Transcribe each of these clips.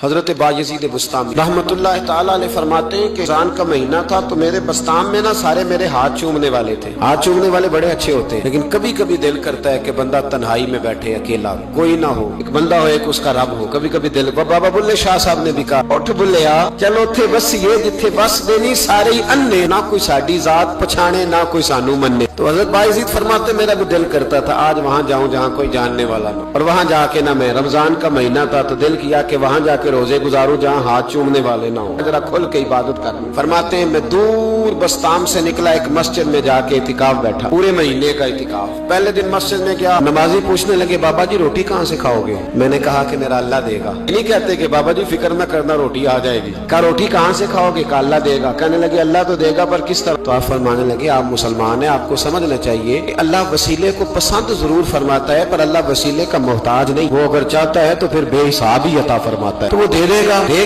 حضرت بایزید بسطامی رحمت اللہ تعالی علیہ فرماتے ہیں کہ رمضان کا مہینہ تھا تو میرے بسطام میں نا سارے میرے ہاتھ چومنے والے تھے. ہاتھ چومنے والے بڑے اچھے ہوتے ہیں، لیکن کبھی کبھی دل کرتا ہے کہ بندہ تنہائی میں بیٹھے اکیلا، کوئی نہ ہو، ایک بندہ ہو، ایک اس کا رب ہو. کبھی کبھی دل، بابا بلے شاہ صاحب نے بھی کہا اٹھ بلیا چلو تھے بس یہ جتھے بس دینی سارے ہی انے، نہ کوئی ساڈی ذات پچھانے نہ کوئی سانو مننے. تو حضرت بایزید فرماتے میرا بھی دل کرتا تھا آج وہاں جاؤں جہاں کوئی جاننے والا نہ، اور وہاں جا کے نہ میں، رمضان کا مہینہ تھا تو دل کیا کہ وہاں جا کے روزے گزاروں جہاں ہاتھ چومنے والے نہ ہوں، ذرا کھل کے عبادت کروں. فرماتے ہیں میں دور بسطام سے نکلا، ایک مسجد میں جا کے اعتکاف بیٹھا، پورے مہینے کا اعتکاف. پہلے دن مسجد میں گیا، نمازی پوچھنے لگے بابا جی روٹی کہاں سے کھاؤ گے؟ میں نے کہا کہ میرا اللہ دے گا. نہیں کہتے کہ بابا جی فکر نہ کرنا روٹی آ جائے گی. کہا روٹی کہاں سے کھاؤ گے؟ کہا اللہ دے گا. کہنے لگے اللہ تو دے گا پر کس طرح؟ تو آپ فرمانے لگے آپ مسلمان ہیں، آپ کو سمجھنا چاہیے کہ اللہ وسیلے کو پسند ضرور فرماتا ہے پر اللہ وسیلے کا محتاج نہیں. وہ اگر چاہتا ہے تو پھر بے حساب ہی عطا فرماتا ہے، تو وہ دے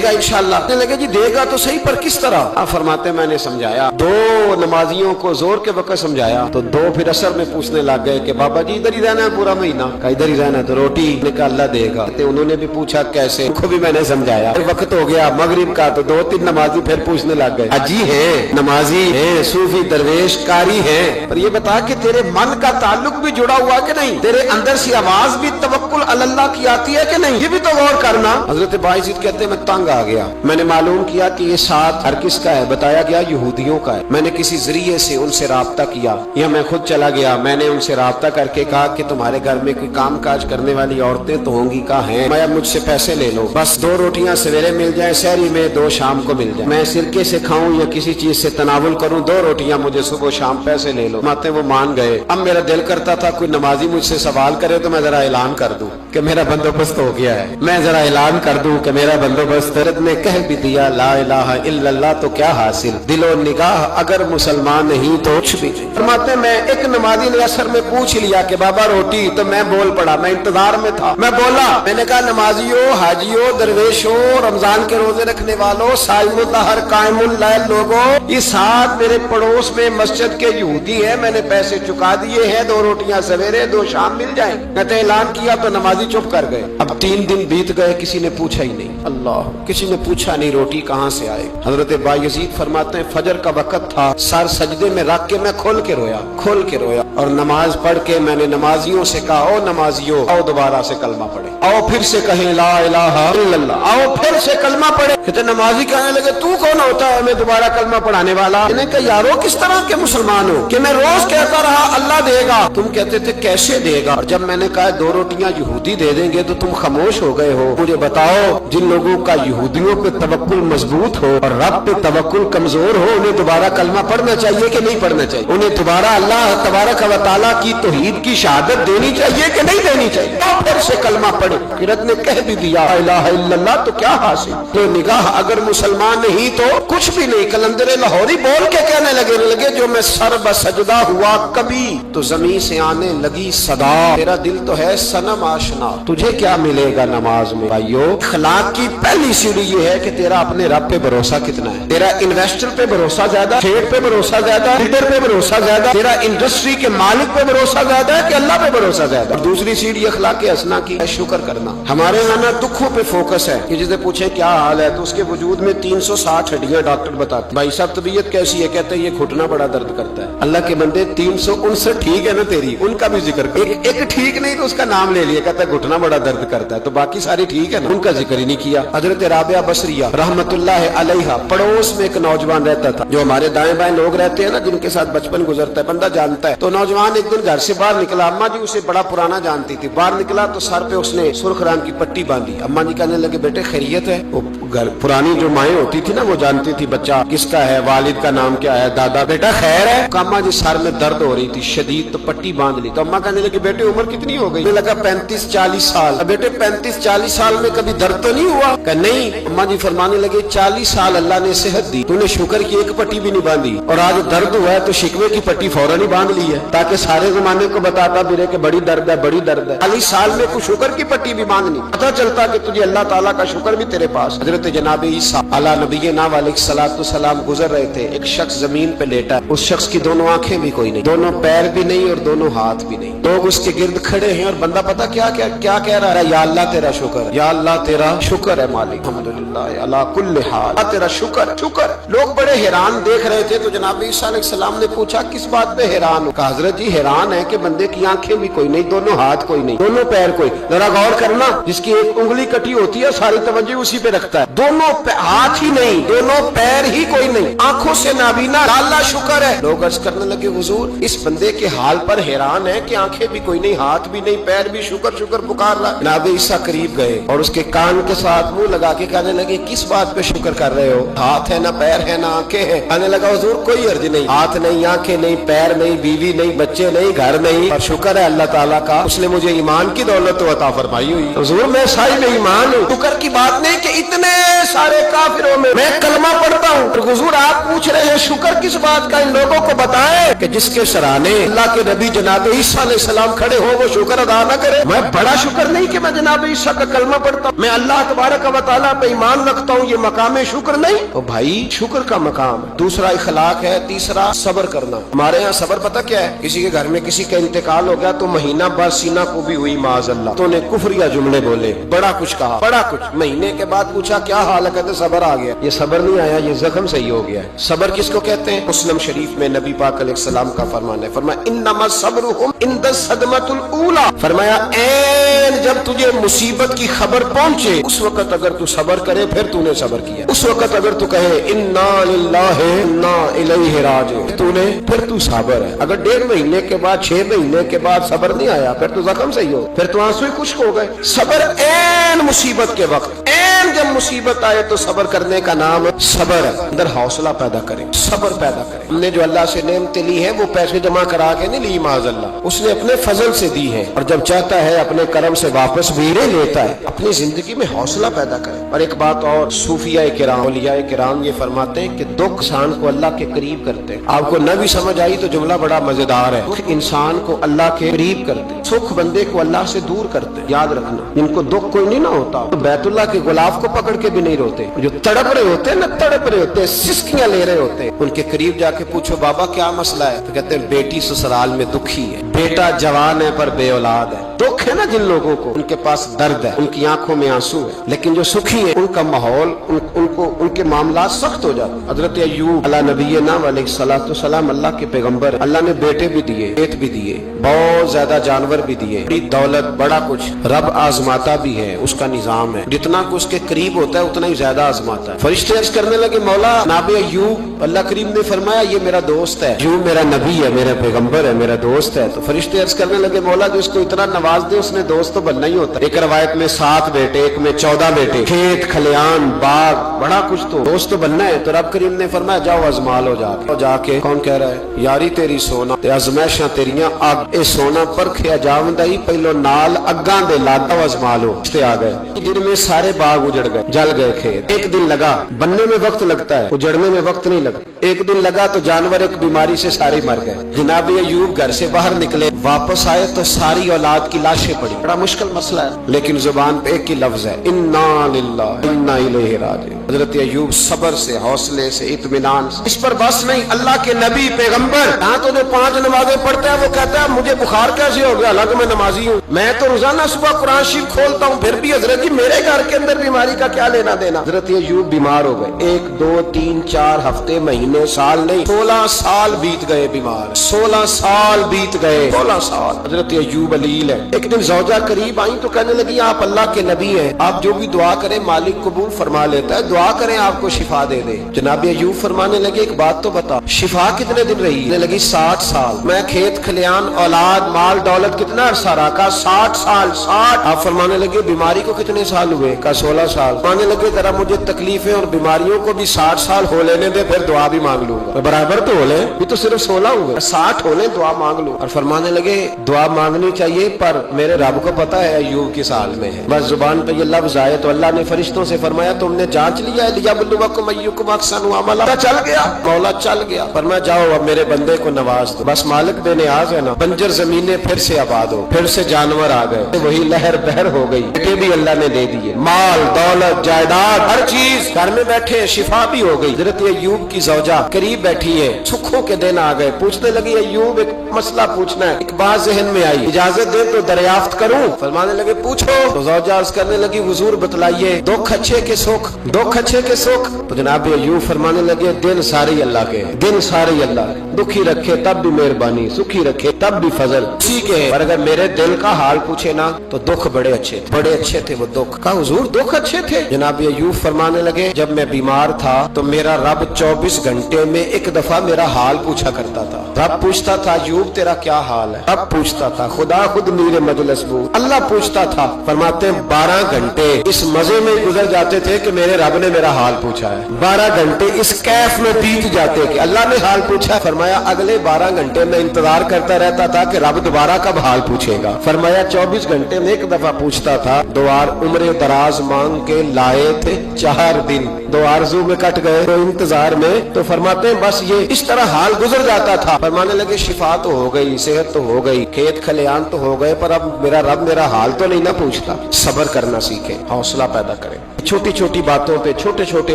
گا انشاءاللہ. کہنے لگے جی دے گا تو صحیح پر کس طرح؟ آپ فرماتے میں نے سمجھایا، دو نمازیوں کو زور کے وقت سمجھایا تو دو پھر اثر میں پوچھنے لگ گئے کہ بابا جی ادھر ہی رہنا ہے پورا مہینہ؟ کہا ادھر ہی رہنا ہے. تو روٹی نے کہا اللہ دے گا. انہوں نے بھی پوچھا کیسے؟ ان کو بھی میں نے سمجھایا. وقت ہو گیا مغرب کا تو دو تین نمازی پھر پوچھنے لگ گئے اجی ہے نمازی ہے صوفی درویش کاری ہے پر یہ بتا کہ تیرے من کا تعلق بھی جڑا ہوا کہ نہیں؟ تیرے اندر سے آواز بھی توکل اللہ کی آتی ہے کہ نہیں؟ یہ بھی تو غور کرنا. حضرت بایزید کہتے ہیں میں تنگ آ گیا. میں نے معلوم کیا کہ یہ ساتھ ہر کس کا ہے؟ بتایا گیا یہودیوں کا ہے. میں نے کسی ذریعے سے ان سے رابطہ کیا یا میں خود چلا گیا. میں نے ان سے رابطہ کر کے کہا کہ تمہارے گھر میں کوئی کام کاج کرنے والی عورتیں تو ہوں گی؟ کہا ہیں. میں مجھ سے پیسے لے لو، بس 2 روٹیاں سویرے مل جائیں سحری میں، 2 شام کو مل جائیں. میں سرکے سے کھاؤں یا کسی چیز سے تناول کروں، 2 روٹیاں مجھے صبح شام پیسے لے لو. ماتے وہ مان گئے. اب میرا دل کرتا تھا کوئی نمازی مجھ سے سوال کرے تو میں ذرا اعلان کر دوں کہ میرا بندوبست ہو گیا ہے، میں ذرا اعلان کر دوں کہ میرا بندوبست. حضرت نے کہہ بھی دیا لا الہ الا اللہ تو کیا حاصل، دل و نگاہ اگر مسلمان نہیں تو کچھ بھی نہیں. فرماتے میں ایک نمازی نے اثر میں پوچھ لیا کہ بابا روٹی، تو میں بول پڑا، میں انتظار میں تھا. میں بولا، میں نے کہا نمازیوں، حاجیوں، درویشوں، رمضان کے روزے رکھنے والوں، صائم الدہر قائم اللیل لوگوں، یہ ساتھ میرے پڑوس میں مسجد کے یہودی ہیں، میں نے پیسے چکا دیے ہیں، 2 روٹیاں سویرے 2 شام مل جائیں. میں نے اعلان کیا تو نمازی چپ کر گئے. اب 3 دن بیت گئے، کسی نے پوچھا ہی نہیں. اللہ، کسی نے پوچھا نہیں روٹی کہاں سے آئے. حضرت بایزید فرماتے ہیں فجر کا وقت تھا، سر سجدے میں رکھ کے میں کھول کے رویا اور نماز پڑھ کے میں نے نمازیوں سے کہا او نمازیوں آؤ دوبارہ سے کلمہ پڑھے، آؤ پھر سے کہیں لا الہ الا اللہ، آؤ پھر سے کلمہ پڑھے. کہتے نمازی کہنے لگے تو کون ہوتا ہے ہمیں دوبارہ کلمہ پڑھانے والا؟ میں نے کہا یارو کس طرح کے مسلمان ہو کہ میں روز کہتا رہا اللہ دے گا، تم کہتے تھے کیسے دے گا؟ اور جب میں نے کہا 2 روٹیاں یہودی دے دیں گے تو تم خاموش ہو گئے ہو. مجھے بتاؤ جن لوگوں کا یہودیوں پہ توکل مضبوط ہو اور رب پہ توکل کمزور ہو، انہیں دوبارہ کلمہ پڑھنا چاہیے کہ نہیں پڑھنا چاہیے؟ انہیں دوبارہ اللہ تبارک و تعالیٰ کی توحید کی شہادت دینی چاہیے کہ نہیں دینی چاہیے؟ پھر سے کلمہ پڑھے. قرت نے کہہ بھی دیا لا الہ الا اللہ تو کیا حاصل، تو نگاہ اگر مسلمان نہیں تو کچھ بھی نہیں. کلندر لاہوری بول کے کہنے لگے جو میں سر بسجدہ ہوا کبھی تو زمین سے آنے لگی صدا، تیرا دل تو ہے صنم آشنا، تجھے کیا ملے گا نماز میں؟ بھائیو، اخلاق کی پہلی سیڑھی یہ ہے کہ تیرا اپنے رب پہ بھروسہ کتنا ہے. تیرا انویسٹر پہ بھروسہ زیادہ، ٹریڈ پہ بھروسہ زیادہ، لیڈر پہ بھروسہ زیادہ، تیرا انڈسٹری کے مالک پہ بھروسہ زیادہ ہے کہ اللہ پہ بھروسہ زیادہ؟ اور دوسری سیڑھی اخلاق حسنہ کی ہے شکر کرنا. ہمارے یہاں دکھوں پہ فوکس ہے کہ جسے پوچھے کیا حال ہے تو اس کے وجود میں 360 ہڈیاں ڈاکٹر بتاتے. بھائی صاحب طبیعت کیسی ہے؟ کہتے ہیں یہ گھٹنا بڑا درد کرتا ہے. اللہ کے بندے 359 ٹھیک ہے نا تیری، ان کا بھی ذکر کر. ایک ٹھیک نہیں تو اس کا نام لے لیا، کہتا ہے گھٹنا بڑا درد کرتا ہے، تو باقی ساری ٹھیک ہے نا، ان کا ذکر ہی نہیں کیا. حضرت رابعہ بصریہ رحمت اللہ علیہا پڑوس میں ایک نوجوان رہتا تھا، جو ہمارے دائیں بائیں لوگ رہتے ہیں نا جن کے ساتھ بچپن گزرتا ہے بندہ جانتا ہے. تو نوجوان ایک دن گھر سے باہر نکلا، اماں جی اسے بڑا پرانا جانتی تھی. باہر نکلا تو سر پہ اس نے سرخ رنگ کی پٹی باندھی. اماں جی کہنے لگے بیٹے خیریت ہے؟ وہ گھر پرانی جو مائیں ہوتی تھی نا وہ جانتی تھی بچہ کس کا ہے، والد کا نام کیا ہے، دادا. بیٹا خیر ہے؟ اماں جی سر میں درد ہو رہی تھی شدید، تو پٹی باندھ لی. تو اماں کہنے لگی بیٹے عمر کتنی ہو گئی؟ لگا 35-40 سال. بیٹے 35-40 سال میں کبھی درد تو نہیں ہوا؟ کہ نہیں. اماں جی فرمانے لگے 40 سال اللہ نے صحت دی، تو نے شکر کی ایک پٹی بھی نہیں باندھی، اور آج درد ہوا ہے تو شکوے کی پٹی فوراً ہی باندھ لی ہے تاکہ سارے زمانے کو بتاتا پھرے کہ بڑی درد ہے بڑی درد ہے. 40 سال میں کوئی شکر کی پٹی بھی باندھنی، پتہ چلتا کہ تجھے اللہ تعالیٰ کا شکر بھی تیرے پاس. حضرت جناب عیسیٰ علی نبینا علیہ السلام گزر رہے تھے. ایک شخص زمین پہ لیٹا ہے، اس شخص کی دونوں آنکھیں بھی کوئی نہیں، دونوں پیر بھی نہیں اور دونوں ہاتھ بھی نہیں. لوگ اس کے گرد کھڑے ہیں اور بندہ پتہ کیا کہہ رہا ہے؟ یا اللہ تیرا شکر، یا اللہ تیرا शुक्र है मालिक, अल्हम्दुलिल्लाह अला कुल्ल हाल, तेरा शुक्र शुक्र। लोग बड़े हैरान देख रहे थे तो जनाब ईसा अलैहिस्सलाम ने पूछा किस बात पे हैरान हो? कहा हजरत जी हैरान है कि बंदे की आंखें भी कोई नहीं, दोनों हाथ कोई नहीं, दोनों पैर कोई। जरा गौर करना, जिसकी एक उंगली कटी होती है सारी तवज्जो उसी पे रखता है, दोनों हाथ ही नहीं, दोनों पैर ही कोई नहीं, आंखों से नाबीना, अल्लाह शुक्र है। लोग अर्ज करने लगे हुजूर इस बंदे के हाल पर हैरान है कि आंखें भी कोई नहीं, हाथ भी नहीं, पैर भी, शुक्र शुक्र पुकार रहा है। जनाब ईसा करीब गए और उसके कान के साथ मुंह लगा के कहने लगे किस बात पे शुक्र कर रहे हो? हाथ है ना पैर है ना आंखें हैं? कहने लगा हुजूर कोई अर्ज नहीं, हाथ नहीं, आंखें नहीं, पैर नहीं, बीवी नहीं, बच्चे नहीं, घर नहीं, पर शुक्र है अल्लाह ताला का, उसने मुझे ईमान की दौलत तो अता फरमाई हुई। हुजूर मैं साहिब ईमान हूँ। शुक्र की बात नहीं कि इतने सारे काफिरों में मैं कलमा पढ़ता हूँ। तो हुजूर आप पूछ रहे हैं शुक्र किस बात का? इन लोगों को बताएं कि जिसके सराहने अल्लाह के नबी जनाब ईसा अलैहिस्सलाम खड़े हो वो शुक्र अदा न करे। मैं बड़ा शुक्र नहीं कि मैं जनाब ईसा का कलमा पढ़ता हूँ, मैं अल्लाह तबारक व तआला पे ईमान रखता हूँ, ये मकाम शुक्र नहीं। तो भाई शुक्र का मकाम है, दूसरा इखलाक है, तीसरा सब्र करना। हमारे यहाँ सब्र पता क्या है? किसी के घर में किसी का इंतकाल हो गया तो महीना बाद सीना को भी हुई माज़अल्लाह, तो ने कुफरिया जुमले बोले, बड़ा कुछ कहा, बड़ा कुछ। महीने के बाद पूछा क्या हाल है? कहते सब्र आ गया। ये सब्र नहीं आया, ये जख्म सही हो गया है। सब्र किसको कहते हैं? मुस्लिम शरीफ में नबी पाक अलैहिस्सलाम का फरमान है, फरमाया इन्नमा सब्रुहुम इंद सदमतुल ऊला, फरमाया ऐन जब तुझे मुसीबत की खबर पहुंचे उस वक्त अगर तू सब्र करे फिर तूने सब्र किया। उस वक्त अगर तू कहे इन्ना लिल्लाहि इन्ना इलैहि राजिऊन तूने, फिर तू सब्र है। अगर 1.5 महीने के बाद 6 महीने के बाद सब्र नहीं आया फिर तो जख्म सही हो, फिर तो आंसू ही खुश्क हो गए। सब्र ऐन मुसीबत के वक्त, ऐन जब मुसीबत आए तो सब्र करने का नाम सब्र है। अंदर हौसला पैदा करें, सब्र पैदा करें। हमने जो अल्लाह से नेमतें ली है वो पैसे जमा करा के नहीं ली माज़अल्लाह, उसने अपने फजल से दी है और जब चाहता है अपने करम से वापस भी लेता है। अपनी जिंदगी में हौसला पैदा करें। और एक बात और, सूफिया किराम, औलिया किराम ये फरमाते हैं कि दुख इंसान को अल्लाह के करीब करते हैं। आपको न भी समझ आई तो जुमला बड़ा मजेदार है। दुख इंसान को अल्लाह के करीब करते हैं, सुख बंदे को अल्लाह से दूर करते हैं। याद रखना, जिनको दुख कोई नहीं ना होता तो बैतुल्लाह के गुलाब को पकड़ के भी नहीं रोते। जो तड़प रहे होते हैं ना, तड़प रहे होते हैं, सिसकियां ले रहे होते हैं, उनके करीब जाके पूछो बाबा क्या मसला है, तो कहते हैं बेटी ससुराल में दुखी है, बेटा जवान है पर बे औलाद है। दुख है ना जिन लोगों को, उनके पास दर्द है, उनकी आंखों में आंसू है। लेकिन जो सुखी है उनका माहौल, उनको उनके मामला सख्त हो जाते। हजरत अय्यूब अला नबीना अलैहिस्सलातु वस्सलाम अल्लाह के पैगंबर, अल्लाह ने बेटे भी दिए, खेत भी दिए, बहुत ज्यादा जानवर भी दिए, बड़ी दौलत, बड़ा कुछ। रब आजमाता भी है, उसका निजाम है, जितना कुछ उसके करीब होता है उतना ही ज्यादा आजमाता है। फरिश्ते अर्ज करने लगे मौला जनाब अय्यूब, अल्लाह करीम ने फरमाया ये मेरा दोस्त है, अय्यूब मेरा नबी है, मेरा पैगंबर है, मेरा दोस्त है। तो फरिश्ते अर्ज करने लगे मौला जिसको इतना नवाज दे उसने दोस्त तो बनना ही होता है। एक रवायत में 7 बेटे, एक में 14 बेटे, खेत खलियान बाग, बड़ा कुछ, तो दोस्त तो बनना है। तो रब करीम ने फरमाया जाओ आजमा लो जाके। कौन कह रहा है? यारी तेरी सोना ते आजमाइशां तेरियां अग, ए सोना परखिया जावंदा ही पहलो नाल अग्गां दे लादा आजमा लो। रिश्ते आ गए जिनमें सारे बाग उजड़ गए, जल गए खेत। एक दिन लगा, बनने में वक्त लगता है, उजड़ने में वक्त नहीं लगता। एक दिन लगा तो जानवर एक बीमारी से सारे मर गए। जनाब अय्यूब घर से बाहर निकले, वापस आए तो सारी औलाद की लाशें पड़ी। बड़ा मुश्किल मसला है, लेकिन जुबान पे एक ही लफ्ज है इन्ना लिल्लाहि इन्ना इलैहि राजिऊन। हजरत अय्यूब सब्र से, हौसले से, इत्मीनान से। इस पर बस नहीं, अल्लाह के नबी पैगंबर यहाँ तो जो 5 नमाजें पढ़ता है वो कहता है मुझे बुखार कैसे हो गया, हालांकि मैं नमाजी हूँ, मैं तो रोजाना सुबह कुरान शरीफ खोलता हूँ, फिर भी हजरत जी मेरे घर के अंदर बीमारी का क्या लेना देना। हजरत अय्यूब बीमार हो गए, 1 2 3 4 हफ्ते, महीने, साल नहीं, 16 साल बीत गए बीमार, 16 साल बीत गए, 16 साल। हजरत अय्यूब अलील है। एक दिन ज़ौजा करीब आई तो कहने लगी आप अल्लाह के नबी हैं, आप जो भी दुआ करें मालिक कबूल फरमा लेता है, दुआ करें आपको शिफा दे दे। जनाब अय्यूब फरमाने लगे एक बात तो बता, शिफा कितने दिन रही? कहने लगी 60 साल। मैं खेत खलियान औलाद माल दौलत कितना अरसा रहा? का 60 साल। 60। आप फरमाने लगे बीमारी को कितने साल हुए? का 16 साल। फरमाने लगे जरा मुझे तकलीफें और बीमारियों को भी 60 साल हो लेने दे, फिर दुआ भी मांग लूंगा। तो बराबर तो हो ले, भी तो सिर्फ 16 हुए, 60 हो ले दुआ मांग लूं। और फरमाने लगे दुआ मांगनी चाहिए पर मेरे रब को पता है अय्यूब किस हाल में है। बस जुबान पे ये लफ्ज आए तो अल्लाह ने फरिश्तों से फरमाया तुमने जांच लिया है, लियबलुवकुम अय्युकुम अहसनु अमला। चल गया, मौला चल गया। फरमाया जाओ अब मेरे बंदे को नवाज दो। बस मालिक बेनियाज है ना। बंजर जमीनें फिर से आबाद हो, फिर से जानवर आ गए, वही लहर बहर हो गई। बेटे भी अल्लाह ने दे दिए, माल दौलत जायदाद हर चीज, घर में बैठे शिफा भी हो गई। हजरत अय्यूब की ज़ौजा जौजा करीब बैठी है, सुखों के दिन आ गए, पूछने लगी अय्यूब एक मसला पूछना है। एक बात जहन में आई, इजाजत दे तो दरियाफ्त करूं? फरमाने लगे पूछो। तो जौजा अर्ज करने लगी हुजूर बतलाइए, दुख अच्छे के सुख, दुख अच्छे के सुख? तो जनाब अय्यूब फरमाने लगे दिन सारे अल्लाह के, दिन सारे अल्लाह, दुखी रखे तब भी मेहरबानी, सुखी रखे तब भी फजल, ठीक है। पर अगर मेरे दिल का हाल पूछे ना तो दुख बड़े अच्छे थे, बड़े अच्छे थे वो दुख। कहा हुजूर दुख अच्छे थे? जनाब अय्यूब फरमाने लगे जब मैं बीमार था तो मेरा रब 24 घंटे में एक दफा मेरा हाल पूछा करता था। रब पूछता था अय्यूब तेरा क्या हाल है? रब पूछता था, खुदा खुद मीरे मजलिस बू, अल्लाह पूछता था। फरमाते हैं 12 घंटे इस मजे में गुजर जाते थे कि मेरे रब ने मेरा हाल पूछा है। 12 घंटे इस कैफ में बीत जाते कि अल्लाह ने हाल पूछा। फरमाया अगले 12 घंटे में इंतजार करता रहता था कि रब दोबारा कब हाल पूछेगा। फरमाया 24 घंटे में एक दफा पूछता था। 2 उम्र दराज मांग के लाए थे 4 दिन, 2 आरज़ू में कट गए तो इंतजार में। तो फरमाते हैं बस ये इस तरह हाल गुजर जाता था। फरमाने लगे शिफा तो हो गई, सेहत तो हो गई, खेत खलियान तो हो गए, पर अब मेरा रब मेरा हाल तो नहीं ना पूछता। सब्र करना सीखें, हौसला पैदा करें। छोटी छोटी बातों पे, छोटे छोटे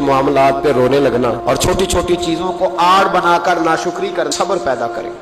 मामलात पे रोने लगना और छोटी छोटी चीजों को आड़ बनाकर नाशुक्री कर, सब्र पैदा करें।